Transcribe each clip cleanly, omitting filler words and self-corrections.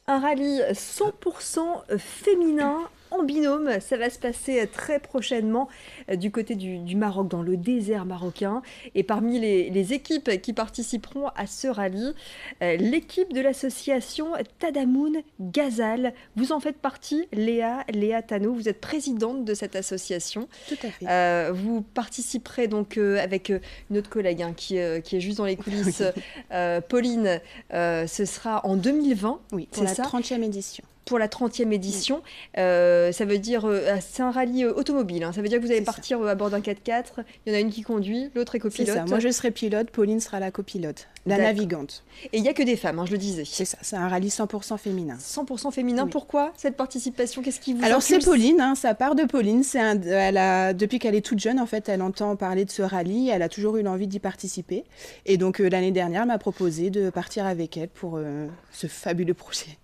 Un rallye 100% féminin en binôme, ça va se passer très prochainement du côté du Maroc, dans le désert marocain. Et parmi les équipes qui participeront à ce rallye, l'équipe de l'association Tadamoun Ghazal. Vous en faites partie, Léa Tano, vous êtes présidente de cette association. Tout à fait. Vous participerez donc avec une autre collègue qui est juste dans les coulisses, Pauline. Ce sera en 2020. Oui, pour la 30e édition. Pour la 30e édition, ça veut dire, c'est un rallye automobile, hein. Ça veut dire que vous allez partir à bord d'un 4x4, il y en a une qui conduit, l'autre est copilote. C'est ça, moi je serai pilote, Pauline sera la copilote, la navigante. Et il n'y a que des femmes, hein, je le disais. C'est ça, c'est un rallye 100% féminin. 100% féminin, oui. Pourquoi cette participation? Qu'est-ce qui vous Alors impulse? c'est Pauline, hein, ça part de Pauline, depuis qu'elle est toute jeune, en fait, elle entend parler de ce rallye, elle a toujours eu l'envie d'y participer. Et donc l'année dernière, elle m'a proposé de partir avec elle pour ce fabuleux projet.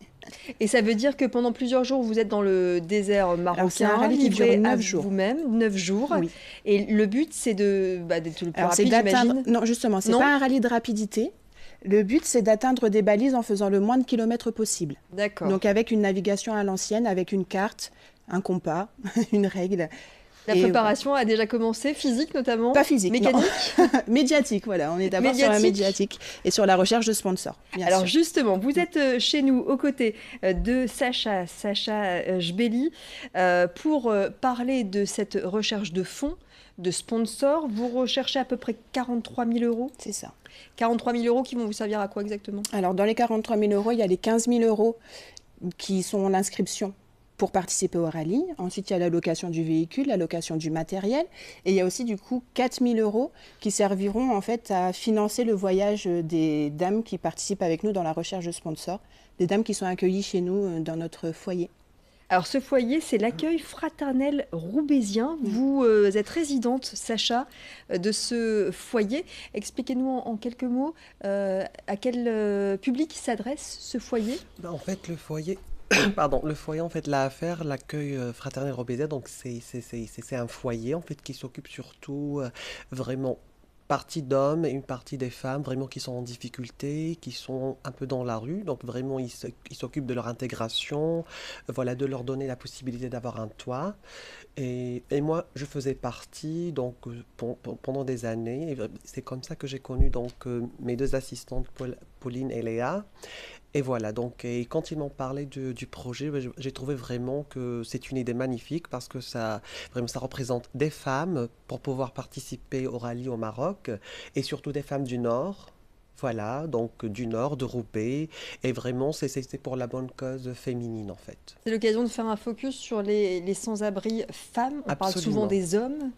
Et ça veut dire que pendant plusieurs jours, vous êtes dans le désert marocain. C'est un rallye qui dure 9 jours. Vous-même, 9 jours. Oui. Et le but, c'est d'être le plus rapide, j'imagine. Non, justement, c'est pas un rallye de rapidité. Le but, c'est d'atteindre des balises en faisant le moins de kilomètres possible. D'accord. Donc avec une navigation à l'ancienne, avec une carte, un compas, une règle. La préparation a déjà commencé, physique notamment? Pas physique, mécanique? Médiatique, voilà. On est d'abord sur la médiatique et sur la recherche de sponsors. Alors justement, vous êtes chez nous aux côtés de Sacha Jbeli pour parler de cette recherche de fonds, de sponsors. Vous recherchez à peu près 43 000 euros? C'est ça. 43 000 euros qui vont vous servir à quoi exactement? Alors dans les 43 000 euros, il y a les 15 000 euros qui sont l'inscription pour participer au rallye. Ensuite, il y a la location du véhicule, la location du matériel. Et il y a aussi, du coup, 4 000 euros qui serviront, en fait, à financer le voyage des dames qui participent avec nous dans la recherche de sponsors. Des dames qui sont accueillies chez nous dans notre foyer. Alors, ce foyer, c'est l'accueil fraternel roubaisien. Vous êtes résidente, Sacha, de ce foyer. Expliquez-nous en quelques mots à quel public s'adresse ce foyer? En fait, le foyer... Pardon, le foyer en fait l'a affaire, l'accueil fraternel roubaisien, donc c'est un foyer en fait qui s'occupe surtout vraiment partie d'hommes et une partie des femmes vraiment qui sont en difficulté, qui sont un peu dans la rue, donc vraiment ils s'occupent de leur intégration, voilà, de leur donner la possibilité d'avoir un toit. Et moi je faisais partie donc pendant des années, et c'est comme ça que j'ai connu donc mes deux assistantes Pauline et Léa. Et voilà, donc et quand ils m'ont parlé du projet, j'ai trouvé vraiment que c'est une idée magnifique parce que ça représente des femmes pour pouvoir participer au rallye au Maroc et surtout des femmes du Nord. Voilà, donc du Nord, de Roubaix, et vraiment c'est pour la bonne cause féminine en fait. C'est l'occasion de faire un focus sur les sans-abri femmes. On parle souvent des hommes.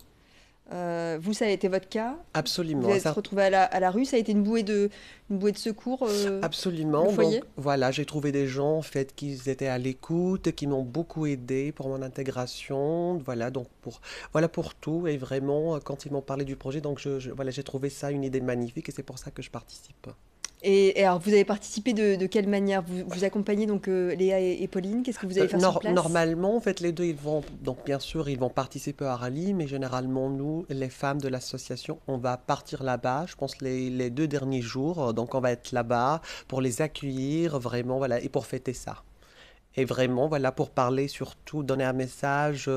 Vous, ça a été votre cas? Absolument. Vous êtes retrouvé à la rue, ça a été une bouée de secours? Absolument. Le foyer? Donc, voilà, j'ai trouvé des gens en fait qui étaient à l'écoute, qui m'ont beaucoup aidé pour mon intégration. Voilà, donc pour tout. Et vraiment, quand ils m'ont parlé du projet, donc voilà, j'ai trouvé ça une idée magnifique et c'est pour ça que je participe. Et alors, vous avez participé de quelle manière? Vous accompagnez donc Léa et Pauline? Qu'est-ce que vous allez faire sur place? Normalement, en fait, les deux, donc bien sûr, ils vont participer à rallye, mais généralement, nous, les femmes de l'association, on va partir là-bas, je pense, les 2 derniers jours. Donc, on va être là-bas pour les accueillir, vraiment, voilà, et pour fêter ça. Et vraiment, voilà, pour parler surtout, donner un message,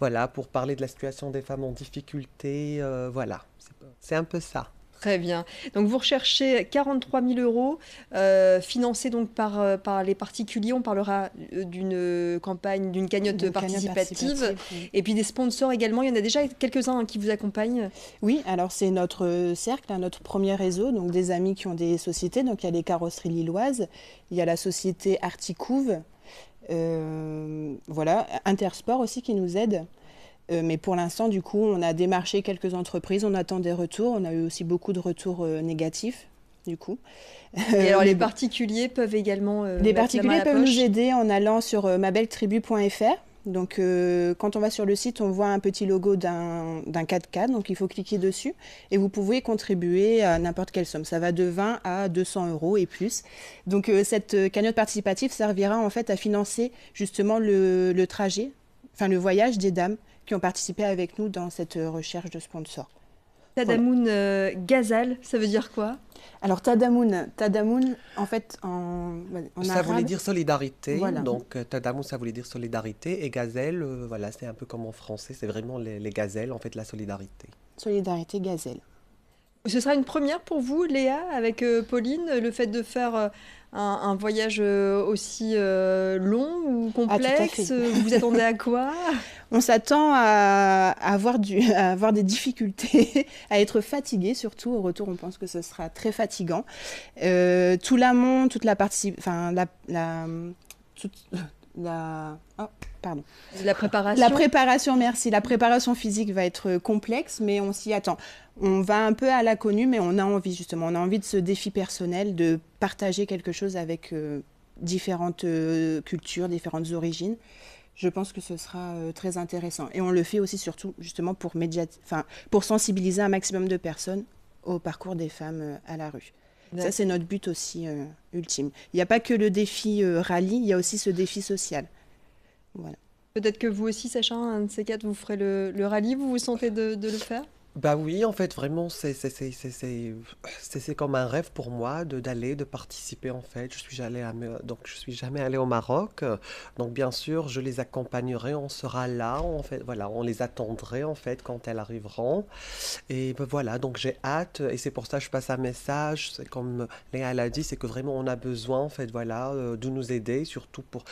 voilà, pour parler de la situation des femmes en difficulté, voilà, c'est un peu ça. Très bien. Donc vous recherchez 43 000 euros financés donc par les particuliers. On parlera d'une campagne, d'une cagnotte participative. Oui. Et puis des sponsors également. Il y en a déjà quelques-uns qui vous accompagnent. Oui, alors c'est notre cercle, notre premier réseau, donc des amis qui ont des sociétés. Donc il y a les carrosseries lilloises, il y a la société Articouve, voilà, Intersport aussi qui nous aide. Mais pour l'instant, du coup, on a démarché quelques entreprises, on attend des retours. On a eu aussi beaucoup de retours négatifs, du coup. Et alors, les particuliers peuvent également les particuliers peuvent nous aider en allant sur mabelletribu.fr. Donc, quand on va sur le site, on voit un petit logo d'un 4x4. Donc, il faut cliquer dessus. Et vous pouvez contribuer à n'importe quelle somme. Ça va de 20 à 200 euros et plus. Donc, cette cagnotte participative servira en fait à financer justement le trajet, enfin le voyage des dames qui ont participé avec nous dans cette recherche de sponsors. Voilà. Tadamoun Ghazal, ça veut dire quoi? Alors Tadamoun, en fait, en Ça voulait arabe, dire solidarité, voilà. donc Tadamou, ça voulait dire solidarité, et gazelle, voilà, c'est un peu comme en français, c'est vraiment les gazelles, en fait, la solidarité. Solidarité gazelle. Ce sera une première pour vous, Léa, avec Pauline, le fait de faire un voyage aussi long ou Ah, tout à complexe. fait. Vous vous attendez à quoi? On s'attend à à avoir des difficultés, à être fatigué surtout. Au retour, on pense que ce sera très fatigant. Tout l'amont, toute la partie, enfin toute oh, pardon. La La préparation? préparation, merci. La préparation physique va être complexe, mais on s'y attend. On va un peu à l'inconnu, mais on a envie justement. On a envie de ce défi personnel, de partager quelque chose avec différentes cultures, différentes origines. Je pense que ce sera très intéressant. Et on le fait aussi surtout justement pour sensibiliser un maximum de personnes au parcours des femmes à la rue. Ça, c'est notre but aussi ultime. Il n'y a pas que le défi rallye, il y a aussi ce défi social. Voilà. Peut-être que vous aussi, Sacha, un de ces quatre, vous ferez le rallye. Vous vous sentez de le faire? Bah oui, en fait, vraiment, c'est comme un rêve pour moi de participer, en fait. Donc, je suis jamais allé au Maroc. Donc, bien sûr, je les accompagnerai, on sera là, en fait, voilà, on les attendrait, en fait, quand elles arriveront. Et ben voilà, donc j'ai hâte, et c'est pour ça que je passe un message, c'est comme Léa l'a dit, c'est que vraiment on a besoin, en fait, voilà, de nous aider, surtout pour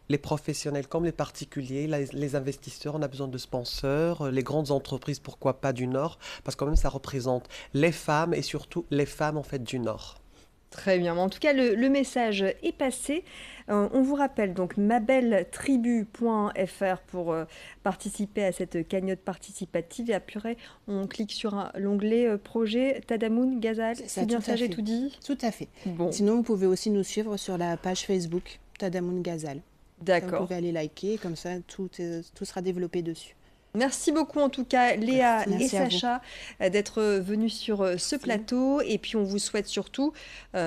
les professionnels comme les particuliers, les investisseurs, on a besoin de sponsors, les grandes entreprises, pourquoi pas du Nord, parce que quand même ça représente les femmes et surtout les femmes en fait du Nord. Très bien. En tout cas, le message est passé. On vous rappelle donc mabelletribu.fr pour participer à cette cagnotte participative. Et après, on clique sur l'onglet projet Tadamoun Ghazal. C'est bien ça, j'ai tout dit? Tout à fait. Bon, Sinon, vous pouvez aussi nous suivre sur la page Facebook Tadamoun Ghazal. Vous d'accord. pouvez aller liker, comme ça tout sera développé dessus. Merci beaucoup en tout cas Léa et Merci à vous. Sacha d'être venus sur ce plateau et puis on vous souhaite surtout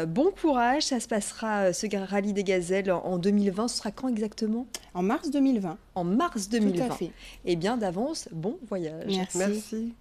bon courage. Ça se passera ce rallye des gazelles en 2020. Ce sera quand exactement? En mars 2020. En mars Tout à 2020. fait. Eh bien d'avance, bon voyage. Merci. Merci.